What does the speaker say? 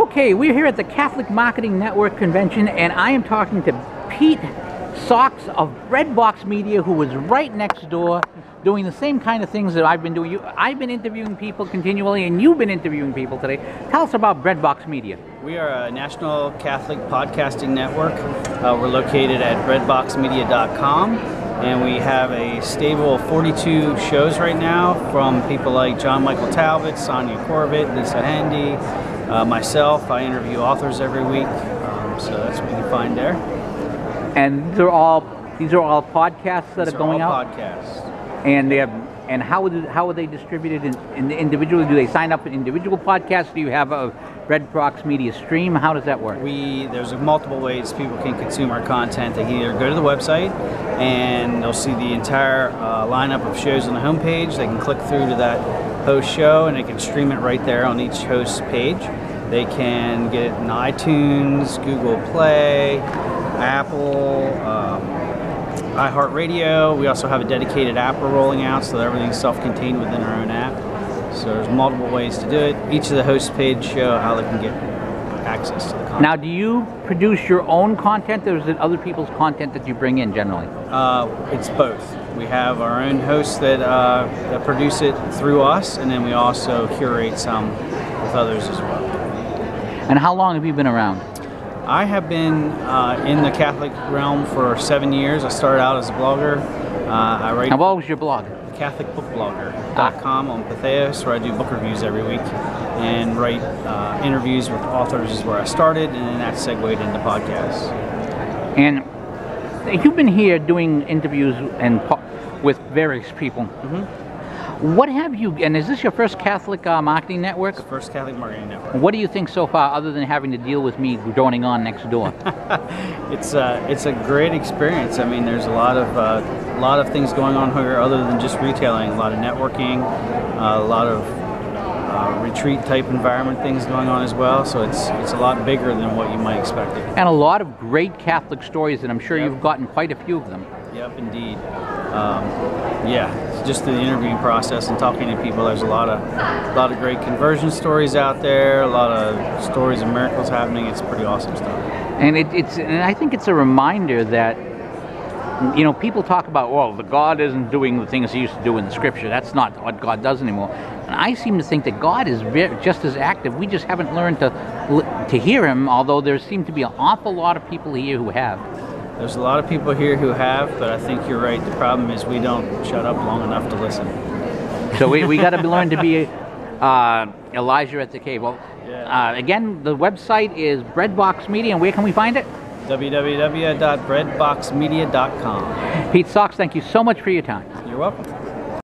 Okay, we're here at the Catholic Marketing Network Convention, and I am talking to Pete Socks of Breadbox Media, who was right next door doing the same kind of things that I've been doing. I've been interviewing people continually, and you've been interviewing people today. Tell us about Breadbox Media. We are a national Catholic podcasting network. We're located at breadboxmedia.com, and we have a stable of 42 shows right now from people like John Michael Talbot, Sonia Corbett, Lisa Handy, myself. I interview authors every week, so that's what you can find there. And these are all podcasts that are going out? Podcasts. And how are they distributed individually? Do they sign up for individual podcasts? Do you have a Breadbox Media stream? How does that work? There's multiple ways people can consume our content. They can either go to the website and they'll see the entire lineup of shows on the homepage. They can click through to that host show and they can stream it right there on each host page. They can get it in iTunes, Google Play, Apple, iHeartRadio. We also have a dedicated app we're rolling out, so that everything's self-contained within our own app. So there's multiple ways to do it. Each of the host pages show how they can get access to the content. Now, do you produce your own content, or is it other people's content that you bring in generally? It's both. We have our own hosts that produce it through us, and then we also curate some with others as well. And how long have you been around? I have been in the Catholic realm for 7 years. I started out as a blogger. I write. Now, what was your blog? CatholicBookBlogger.com on Patheos, where I do book reviews every week and write interviews with authors is where I started, and then that segued into podcasts. And you've been here doing interviews with various people. Mm-hmm. What have you, and is this your first Catholic marketing network? It's the first Catholic marketing network. What do you think so far, other than having to deal with me droning on next door? It's a great experience. I mean, there's a lot of things going on here other than just retailing. A lot of networking, a lot of retreat type environment things going on as well. So it's a lot bigger than what you might expect it. And a lot of great Catholic stories, and I'm sure you've gotten quite a few of them. Yep, indeed. Just through the interviewing process and talking to people, there's a lot of great conversion stories out there, a lot of stories of miracles happening. It's pretty awesome stuff. And and I think it's a reminder that, you know, people talk about, well, the God isn't doing the things he used to do in the Scripture. That's not what God does anymore. And I seem to think that God is just as active. We just haven't learned to hear him, although there seem to be an awful lot of people here who have. There's a lot of people here who have, but I think you're right. The problem is we don't shut up long enough to listen. So we got to learn to be Elijah at the cave. Well, again, the website is Breadbox Media, and where can we find it? www.breadboxmedia.com. Pete Socks, thank you so much for your time. You're welcome.